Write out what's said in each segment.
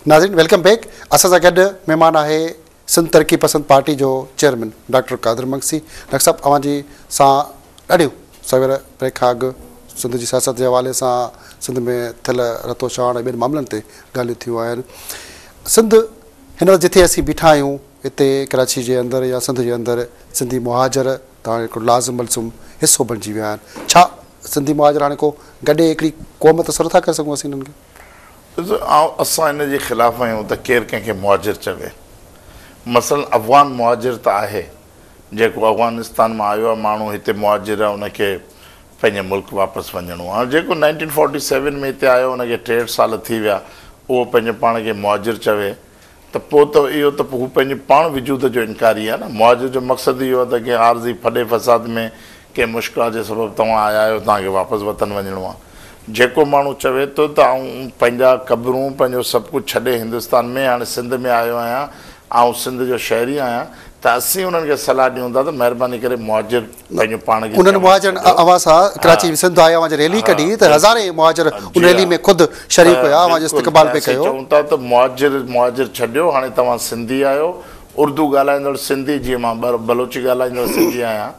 नाज़रीन welcome back. असां सां गॾु महिमान आहे सिंध तरक़ी पसंद पार्टी जो चेयरमैन डॉक्टर कादिर मक्सी। डॉक्टर साहब अवांजी सां ॾाढियूं सवेर ब्रेक खां अॻु सिंध जी सियासत जे हवाले सां सिंध में थियल रतो शाण ऐं ॿियनि मामलनि ते ॻाल्हियूं थियूं आहिनि। सिंध हिन वक़्तु जिथे असीं बीठा आहियूं हिते कराची जे अंदरि या सिंध जे अंदरि सिंधी मुहाजिर तव्हां हिकिड़ो लाज़िम मलज़ूम हिसो बणिजी विया आहिनि। छा सिंधी मुहाजिर हाणे को गॾे हिकिड़ी क़ौम तसरु था करे सघूं असीं हिननि खे? असां हिन जे ख़िलाफ़ आहियूं त केरु कंहिंखे मुहाजिर चवे। मसलन अफ़गान मुहाजिर त आहे, जेको अफ़गानिस्तान मां आयो आहे माण्हू हिते मुहाजिर आहे, उनखे पंहिंजे मुल्क वापसि वञिणो आहे। जेको 1947 में हिते आयो उनखे 63 साल थी विया, उहो पंहिंजे पाण खे मुहाजिर चवे त पोइ त इहो त हू पंहिंजे पाण वजूद जो इनकारी आहे न। मुहाजिर जो मक़सदु इहो आहे त कंहिं आर्ज़ी फॾे फ़साद में कंहिं मुश्किल जे सबबु तव्हां आया आहियो, तव्हांखे वापसि वतन वञिणो आहे। जेको माण्हू चवे थो त आऊं पंहिंजा क़बरूं पंहिंजो सभु कुझु छॾे हिंदुस्तान में हाणे सिंध में आयो आहियां, ऐं सिंध जो शहरी आहियां, त असीं उन्हनि खे सलाह ॾियूं था त महिरबानी करे मुहाजिर पंहिंजो पाण खे उन्हनि मुहाजिर अवां सां कराची सिंध आया हुआ रैली कढी त हज़ारे मुहाजिर उन रैली में ख़ुदि शरीक हुआ, अवां जो इस्तक़बाल पे कयो। चऊं था त मुहाजिर छॾियो, हाणे तव्हां सिंधी आहियो, उर्दू ॻाल्हाईंदड़ सिंधी, जीअं मां बलोची ॻाल्हाईंदड़ सिंधी आहियां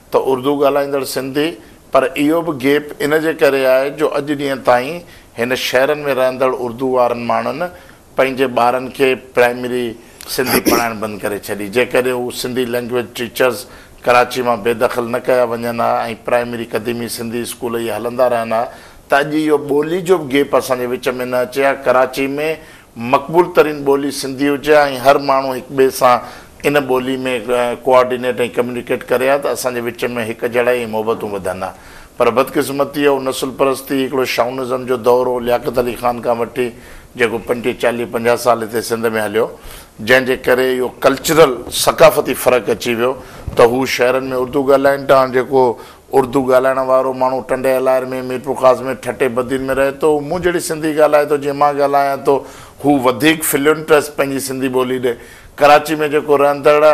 त उर्दू ॻाल्हाईंदड़ सिंधी। पर इहो बि गैप इन जे करे आहे जो अॼु ॾींहं ताईं हिन शहरनि में रहंदड़ उर्दू वारनि माण्हुनि पंहिंजे ॿारनि खे प्राइमरी सिंधी पढ़ाइणु बंदि करे छॾी। जेकॾहिं हू सिंधी लैंग्वेज टीचर्स कराची मां बेदख़ल न कया वञनि हा ऐं प्राइमरी क़दीमी सिंधी स्कूल इहे हलंदा रहनि हा, त अॼु इहो ॿोली जो बि गैप असांजे विच में न अचे हा। कराची में मक़बूल तरीन ॿोली सिंधी हुजे ऐं हर माण्हू हिक ॿिए सां इन ॿोली में कोऑर्डिनेट ऐं कम्युनिकेट करे हा, त असांजे विच में हिकु जड़ाई ऐं मोहबतूं वधनि हा। पर बदकिस्मती हो, नसुल परस्ती, हिकिड़ो शाउनिज़म जो दौर हो लियाकत अली ख़ान खां वठी, जेको 35, 40, 50 साल हिते सिंध में हलियो, जंहिंजे करे इहो कल्चरल सक़ाफ़ती फ़र्क़ु अची वियो त हू शहरनि में उर्दू ॻाल्हाइनि था। जेको उर्दू ॻाल्हाइण वारो माण्हू टंडे अलायर में, मीरपुर ख़ास में, ठटे बदीन में रहे थो, मूं जहिड़ी सिंधी ॻाल्हाए थो जीअं मां ॻाल्हायां थो, हू वधीक फ्लुएंट पंहिंजी सिंधी ॿोली ॾे। कराची में जेको रहंदड़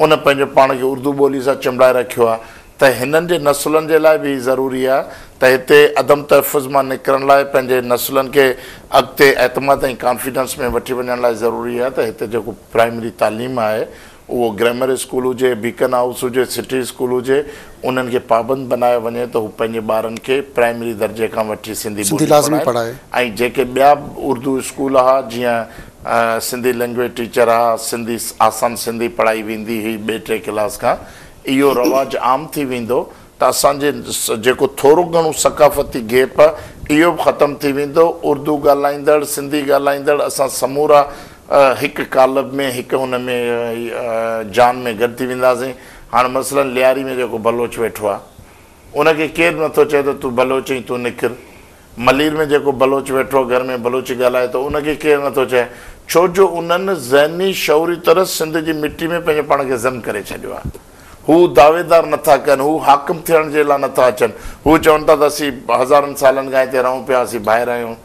उन पंहिंजो पाण खे उर्दू ॿोली सां चिंबड़ाए रखियो आहे। त हिननि जे नसुलनि जे लाइ बि ज़रूरी आहे त हिते अदम तहफ़ुज़ मां निकिरण लाइ पंहिंजे नसुलनि खे अॻिते एतमाद ऐं कॉन्फिडेंस में वठी वञण लाइ ज़रूरी आहे त हिते जेको प्राइमरी तालीम आहे उहो ग्रामर स्कूल हुजे, बीकन हाउस हुजे, सिटी स्कूल हुजे, उन्हनि खे पाबंद बनायो वञे त हू पंहिंजे ॿारनि खे प्राइमरी दर्जे खां वठी सिंधी ॿोली पढ़ाए। ऐं जेके ॿिया उर्दू स्कूल हुआ, जीअं सिंधी लैंग्वेज टीचर आहे, सिंधी आसान सिंधी पढ़ाई वेंदी हुई 2-3 क्लास खां, इहो रवाजु आम थी वेंदो त असांजे जेको थोरो घणो सक़ाफ़ती गैप आहे इहो बि ख़तमु थी वेंदो। उर्दू ॻाल्हाईंदड़, सिंधी ॻाल्हाईंदड़ असां समूरा हिकु कालब में, हिकु हुन में जान में गॾु थी वेंदासीं। हाणे मसइलनि लियारी में जेको बलोच वेठो आहे उनखे केरु नथो चए त तूं बलोच ई तूं निकिर। मलीर में जेको बलोच वेठो घर में बलोची ॻाल्हाए थो उनखे केरु नथो चए, छो जो उन्हनि ज़हनी शौरी तरह सिंध जी मिटी में पंहिंजे पाण खे ज़म करे छॾियो आहे। हू दावेदार नथा कनि, हू हाकिम थियण जे लाइ नथा अचनि। हू चवनि था त असीं हज़ारनि सालनि खां हिते रहूं पिया, असीं ॿाहिरि आहियूं,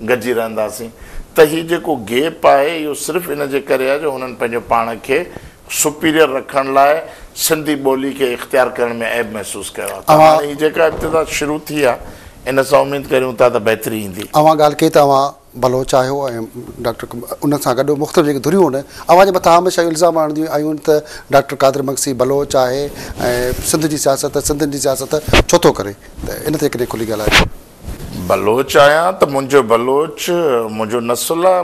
गॾिजी रहंदासीं। त हीउ जेको गैप आहे इहो सिर्फ़ु इन जे करे आहे जो हुननि पंहिंजो पाण खे सुपीरियर रखण लाइ सिंधी ॿोली खे इख़्तियार करण में ऐब महसूसु कयो आहे। हाणे हीअ जेका इब्तिदा शुरू थी आहे इन सां उमेदु करियूं था त बहितरी ईंदी। अवां ॻाल्हि कई त अवां बलोच आहियो ऐं डॉक्टर उन सां गॾु मुख़्तलिफ़ जेके धुरियूं आहिनि, अवां जे मथां हमेशह इल्ज़ाम आणंदियूं आहियूं त डॉक्टर कादिर मक्सी बलोच आहे ऐं सिंध जी सियासत, सिंधियुनि जी सियासत छो थो करे, त इन ते कॾहिं खुली ॻाल्हाए। बलोच आहियां त मुंहिंजो बलोच मुंहिंजो नसुल आहे,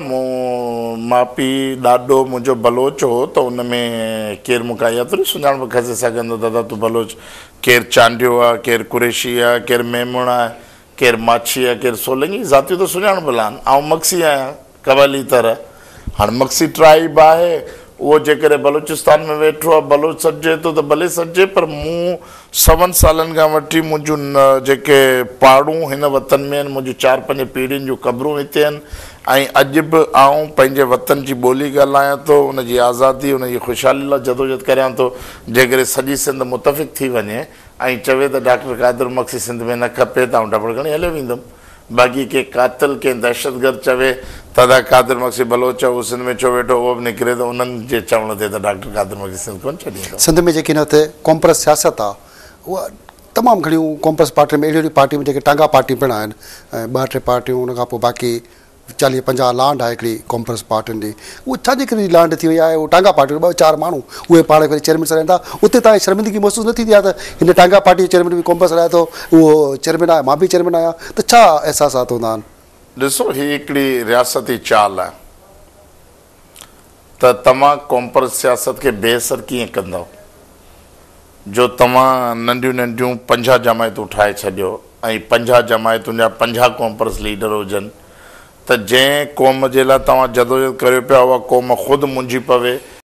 माउ पीउ ॾाढो मुंहिंजो बलोच हो, त उन में केरु मूंखां इहा थोरी सुञाणप खसे सघंदो दादा तूं बलोच, केरु चांडियो आहे, केरु कुरेशी आहे, केरु मेमण आहे, केरु माछी आहे, केरु सोलंगी, ज़ातियूं त सुञाणबल आहिनि। ऐं मक्सी आहियां कबाली तरह। हाणे मक्सी ट्राइब आहे, उहो जेकॾहिं बलूचिस्तान में वेठो आहे, बलोच सॾिजे थो त भले सॾिजे, पर मूं 7 सालनि खां वठी मुंहिंजूं जेके पहाड़ूं हिन वतन में आहिनि, मुंहिंजूं 4-5 पीढ़ियुनि जूं क़बरूं हिते आहिनि, ऐं अॼु बि आऊं पंहिंजे वतन जी ॿोली ॻाल्हायां थो, उनजी आज़ादी, उनजी ख़ुशहाली लाइ जदोजहद करियां थो। जेकॾहिं सॼी सिंध मुतफ़िक़ थी वञे ऐं चवे त डॉक्टर कादिर मक्सी सिंध में न खपे त आउं डबड़ खणी हले वेंदुमि। बाक़ी के कातिल के दहशतगर्द चवे दादा कादिर मक्सी बलोच उहो सिंध में छो वेठो, उहो बि निकिरे त उन्हनि जे चवण ते त डॉक्टर कादिर मक्सी सिंध कोन छॾींदो। सिंध में जेकी हिन ते कॉम्प्रेस सियासत आहे उहा तमामु घणियूं कॉम्प्रेस पार्टी में अहिड़ी पार्टी में जेके टांगा पार्टी पिण आहिनि ऐं 2-3 पार्टियूं, उनखां पोइ बाक़ी 40-50 लांड आहे हिकिड़ी कॉन्फ्रेंस पार्टियुनि जी, उहो छाजे करे लांड थी वई आहे? उहो टांगा पार्टी 2-4 माण्हू उहे पाण वरी चेयरमैन सां रहनि था, उते तव्हांखे शर्मिंदगी महसूसु न थींदी आहे त हिन टांगा पार्टी जो चेयरमैन बि कॉन्फ्रेंस रहे थो, उहो चेयरमैन आहे, मां बि चेयरमैन आहियां, त छा अहसासात हूंदा आहिनि? ॾिसो, ही हिकिड़ी रियासती चाल आहे त तव्हां कॉन्फ्रेंस सियासत खे बेअसर कीअं कंदव? जो तव्हां नंढियूं नंढियूं 50 जमायतूं ठाहे छॾियो ऐं 50 जमायतुनि जा 50 कॉन्फ्रेंस लीडर हुजनि, त जंहिं क़ौम जे लाइ तव्हां जदोजहद करियो पिया उहा क़ौम ख़ुदि मुंझी पवे